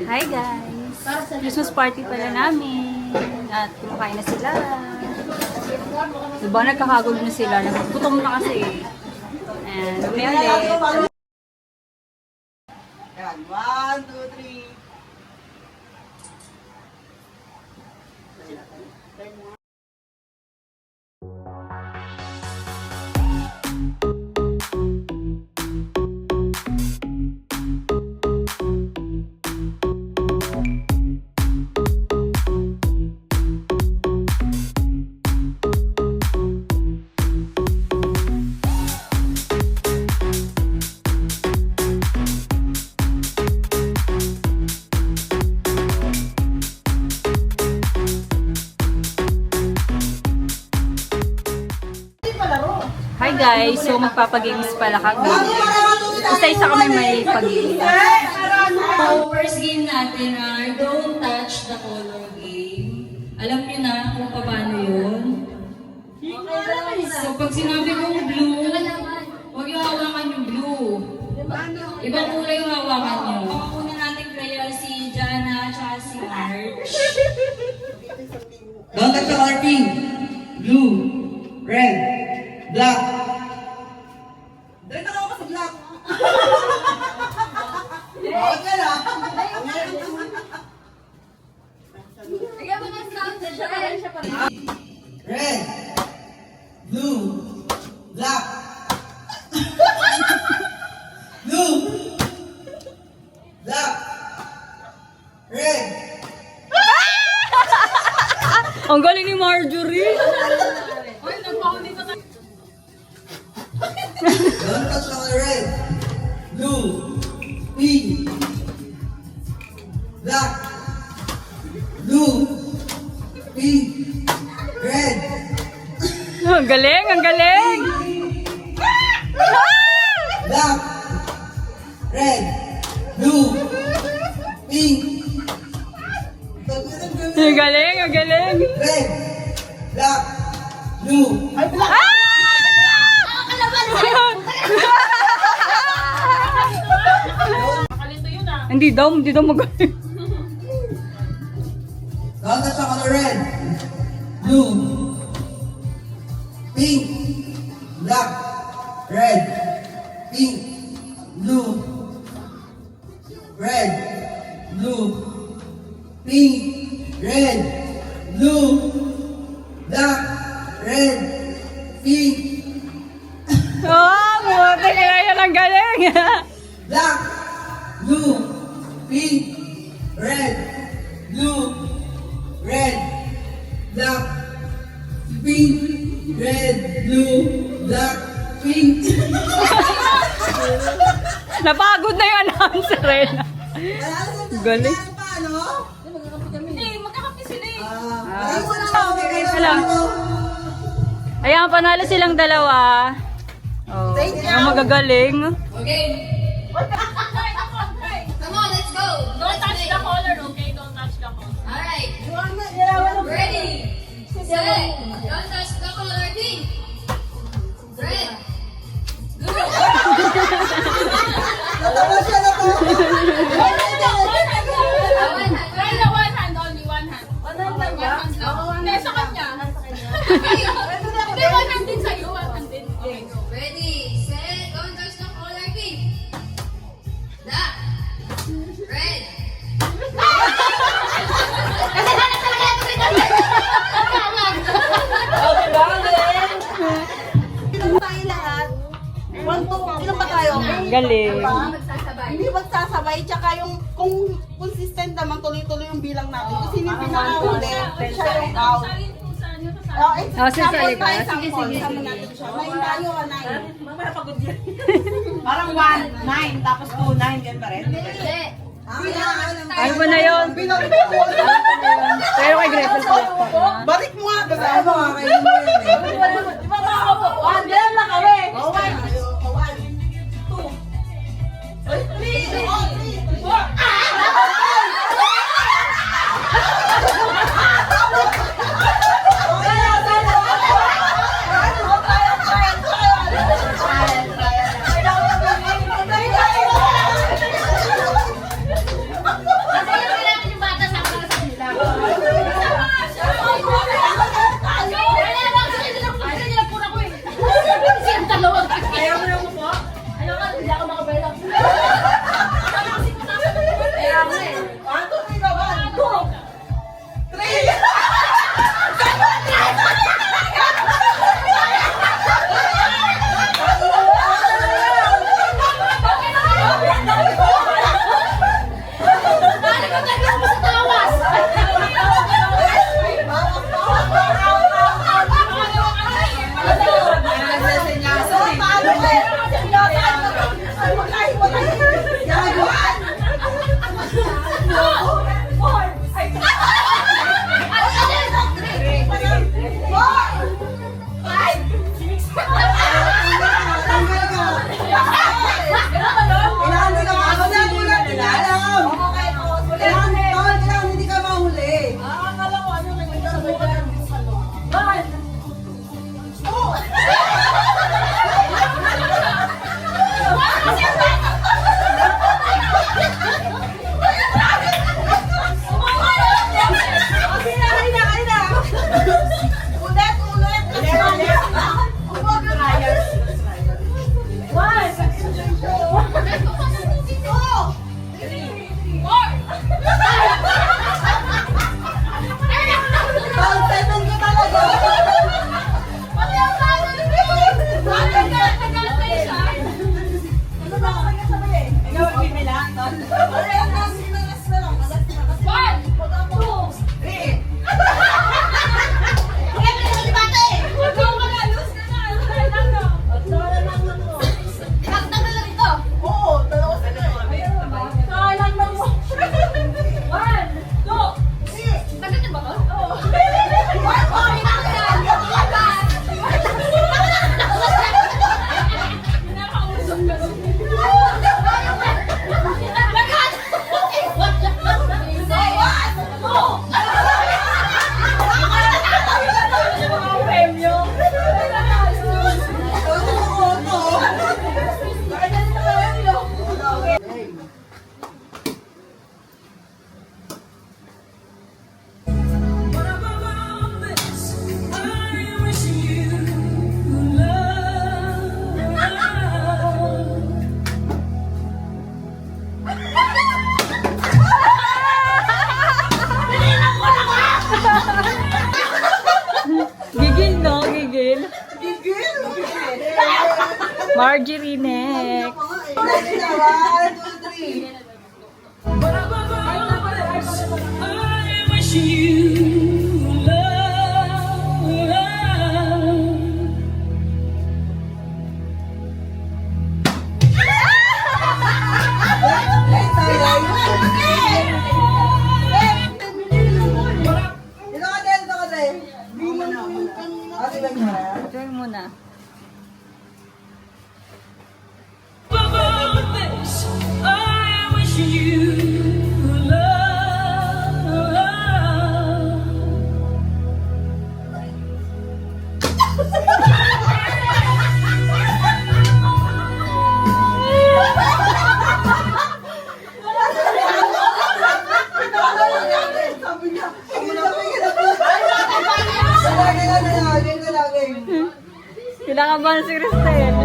Hi guys! Christmas party pala namin. At kumakain na sila. Diba nagkakagulo na sila? Nagutom na kasi. And may ulit. Yan, 1, 2, 3. Hi guys! So magpapagames pala kami. Isa-isa kami may pag-games. So first game natin ay Don't Touch the Color Game. Alam niyo na kung paano yun. So pag sinabi kong blue, huwag yung hawakan yung blue. Ibang kulay yung hawakan nyo. Una natin player si Jana at si Arch. Don't touch the color pink, blue, red, black. Dito ako sa black. Bakit ka na? Red, blue, black. Blue, black, red. Ang galing ni Marjorie! Don't touch the red, blue, pink, black, blue, pink, red. Ang galing! Ang galing! Black, red, blue, pink. Ang galing! Ang galing! Red, black, blue. Hindi daw magaling. Don't touch the color red, blue, pink, black, red, pink, blue, red, blue, pink, red, blue, black, red, pink, Oh, buti kaya yan ang galing! black, blue, pink, red, blue, red, black, pink, red, blue, black, pink. Napagod na yung announcer eh. Galing. Ayan, panalo silang dalawa. Oh, ang magagaling. Okay. Come on, let's go. Don't touch the color, okay? Don't touch the color. Alright. Ready. Set. Don't touch the color pink. Red. Blue. One hand, only one hand. One hand lang. Hindi, sa kanya. Hindi, one hand din sa'yo. One hand din. Okay, go. Ready. Set. Don't touch the color pink. Black. Red. Tayo lahat. 1, 2, ilan ba tayo? Galing. Magsasabay. Hindi magsasabay, tsaka yung kung consistent naman tuloy-tuloy yung bilang natin. Kasi hindi pinakahuli, siya yung out. Salin po sa ano, sa Oh, Oh, sige, sample sige. tayo, Sige, sample. sige, Sama sige. natin siya. 9 tayo, 9. Parang 1, 9, tapos 2, 9, ganun pa rin. Set. Ay mo na yun. Pero kay Gretel pala pa. Balik mo nga. Kasama ka kayo mo yun eh. Di ba mga ako? 1, ganyan lang kami. 1, 2, 3, 4. Marjorie next. Ready na, 1, 2, 3. Dito ka din. Ate ba niya? Join mo na. Sabi niya, game. Kinakabahan si Cristel.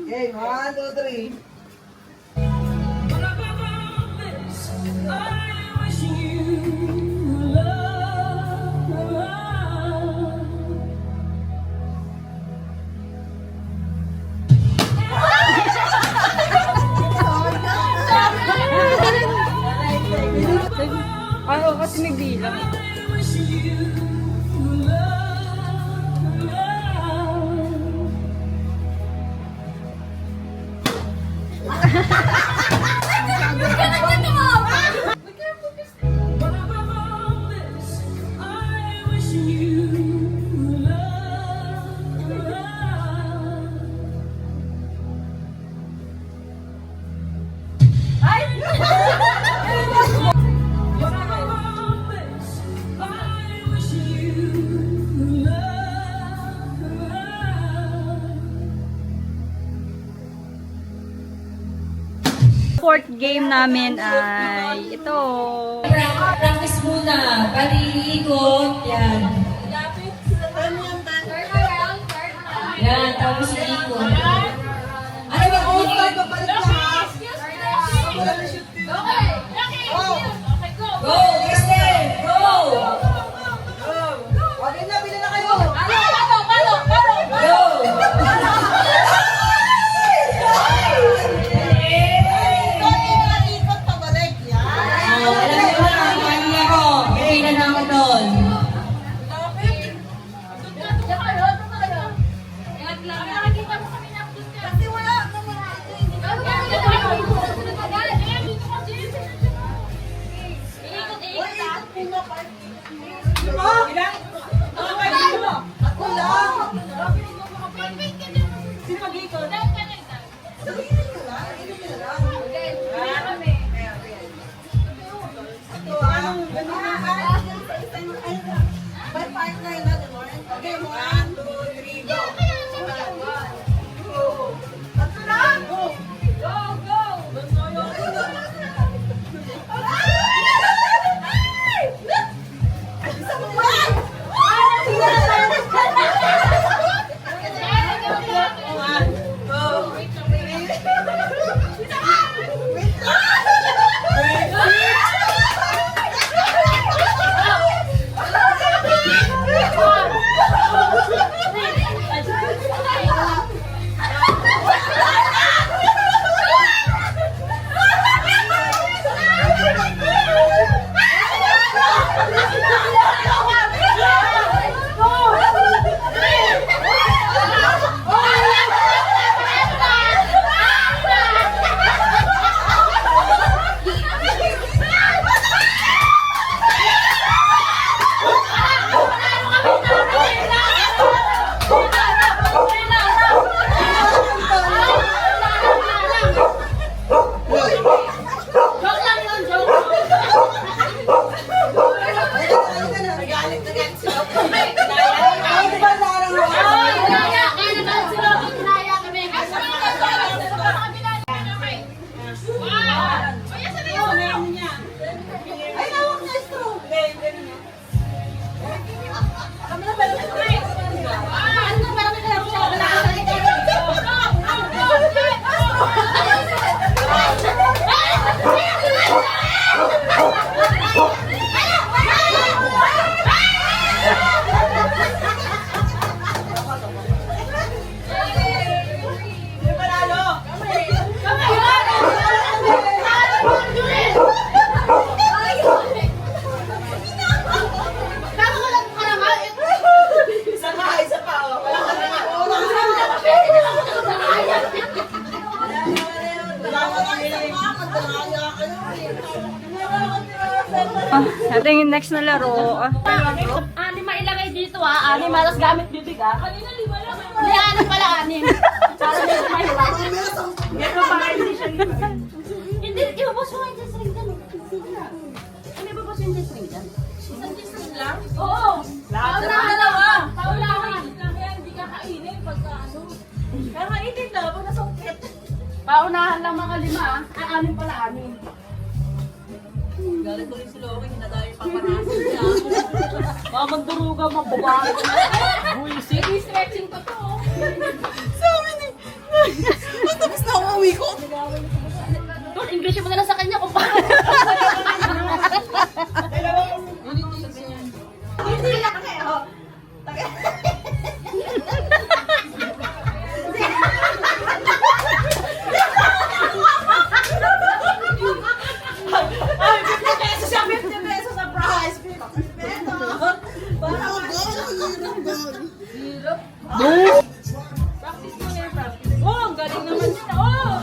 Game, 1, 2, 3. Oo, kasi may bilang. Fourth game namin ay ito. Practice muna. Bali, ikot. Yan. Yan, tapos ikot. Ano ba kung ikot? Go, Kristen! Go! Okay na, pila na kayo. Go! Alam niyo na, ano na ako. Pila na ako doon. Okay, 1, 2, 3, go. Isa mo ba? Ito yung next na laro. Anima ilagay dito ah. Anima, tapos gamit bibig ah. Kanina lima lang. Hindi, anim pala, anim. Para medyo mahirap. Yan ang baka hindi siya Hindi, ibabos mo yung disring dyan. Ano ibabos yung disring dyan? Isang disring lang? Oo. Paunahan dalawa. Paunahan. Kaya hindi ka kainin pagka ano. Kaya kainin lang pag nasungkit. Paunahan lang mga lima ah. Ay, anim pala, anim. Galit ko rin si Loki, hinadali yung papanasin niya. Baka magduruga, mababae. Buisit. I-stretching pa to. Sabi ni... Ang tapos na umuwi ko. Tol, English mo na lang sa kanya kung paano. Hindi na kasi, oh. Ay, 50 pesos siya, 50 pesos sa prize. 50 pesos. Parang hirap. Practice mo yan, practice. Oh, ang galing naman yun. Oh!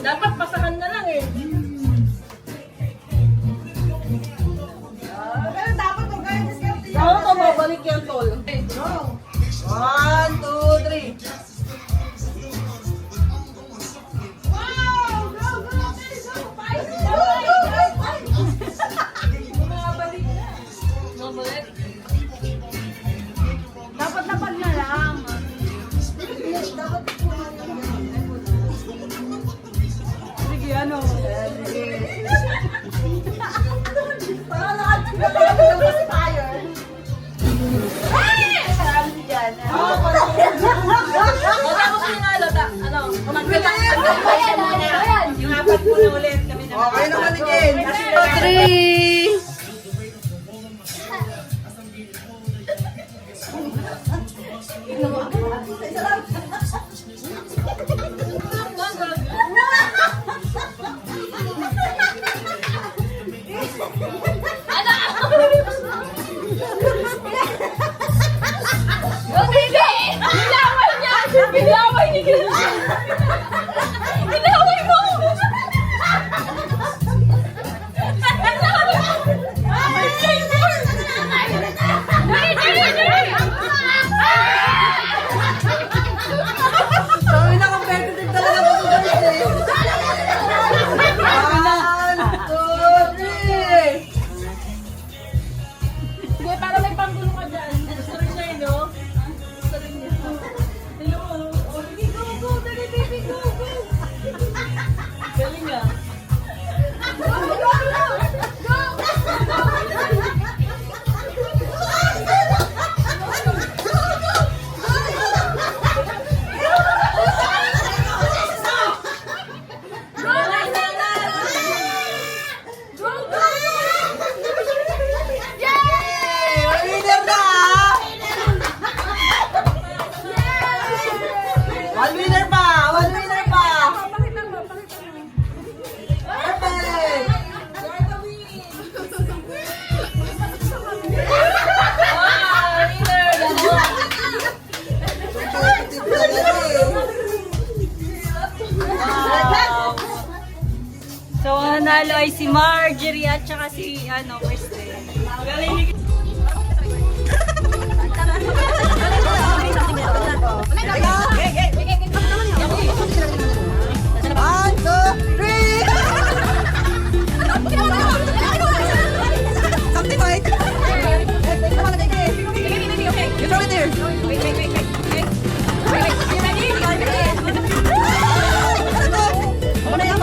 Dapat pasakan na lang eh. Pero dapat kung kaya diskarte yan. Ako ka babalik yan, tol. 1, 2, 3. Dapat napag na lang. Sige, ano? Parang nakatagpapalabas tayo. Tapos sinalo ta. Ano? Yung apat po na ulit kami na. Okay naman again. 3. Bilaway ni Gila! Bilaway mo! Sabi na competitive talaga po sa ganit eh. 1, 2, 3. Hindi, para may panggulo ka dyan. Gusto rin niya yun, no? Gusto rin niya. Tingnan mo, oh, sige, go, go, dali, baby, go, go. Galing ah. Go, go, go, go. Winner na ah! One winner pa! One winner pa! Perfect! Competitive talaga eh. So, ang nanalo ay si Marjorie at saka si, Kristen. One, two, three! Something like... You throw it there. Ano na yan?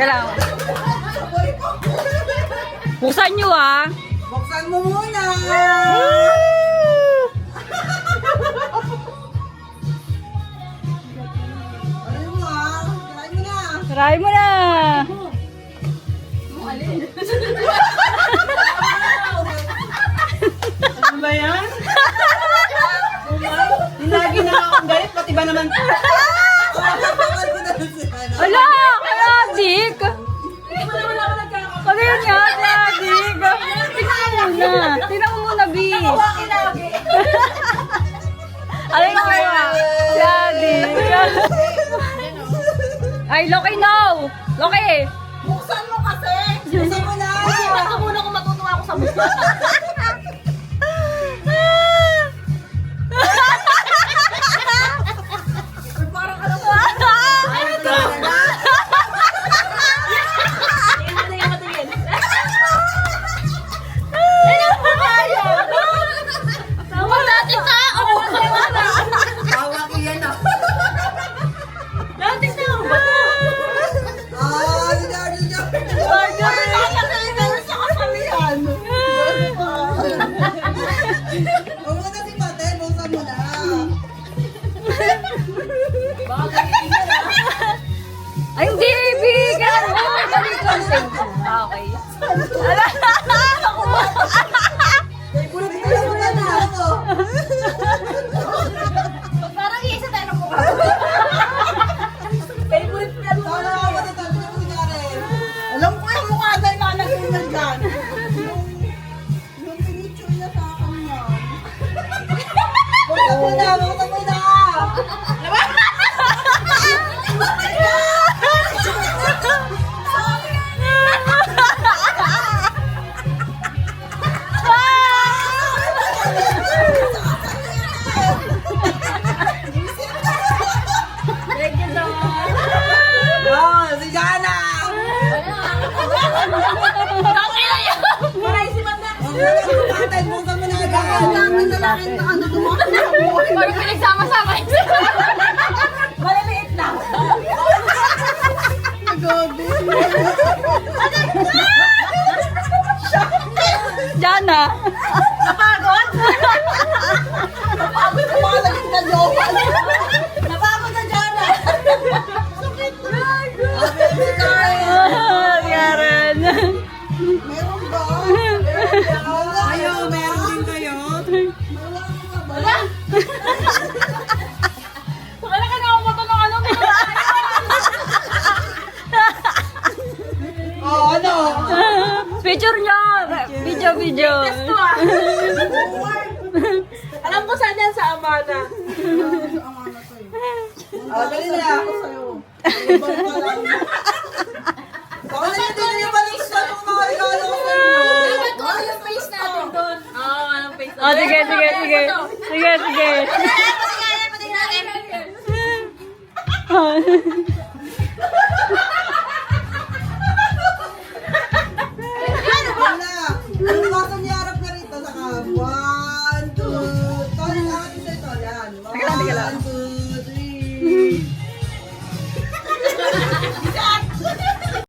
Teka lang. Buksan nyo ah. Buksan mo muna! Ano mo ah? Kirain mo na! Try mo na. Ano ba yan? Lagi na akong galit, pati ba naman? Buksan mo na si ano. Ala! Adik! Ano yun nga? Adik! Tingnan mo muna. Tingnan mo muna, B. Ano yung kaya? Adik! Ay, Loki, no! Loki! Buksan mo kasi! Buksan mo na! Ito muna kung matutuwa ako sa mukha. Hawak iyan ah! Dating na ako ba? Ah! Huwag mo na si Patel, buksan mo na! Ay, hindi, B! Ganun mo! Balik lang sa'yo. Ah, okay. Ala! Buksan na ako! Parang iisa tayo ng mukha. Tama ako matatanong ko nangyari. Alam ko yung mukha na ilalagay na dyan. Yung pinicture niya sa akin yan. Buksan mo na! Buksan mo na! Oh, si Jana! Patel, buksan mo na agad! Ang lalaki na ano tumakbo. Parang pinagsama-sama. Maliliit lang. Jana! Napagod? Napagod na mga naging kadyopan. Napagod na dyan ah. Ah, Karen! Meron ba? Ayaw, meron din kayo? Wala. Wala ka na ako mato ng ano. Oh, ano? Picture nyo! Video! Ito ah. Alam ko saan yan sa Amana. Oh, dali na ako sa'yo. Ibang ka lang. Baka na hindi niyo pa lang sa mga regalo ko sa'yo. Dapat ko yung face natin doon. Oo, anong face Oh, sige. Sige. Pati nga yan, pati nga yan.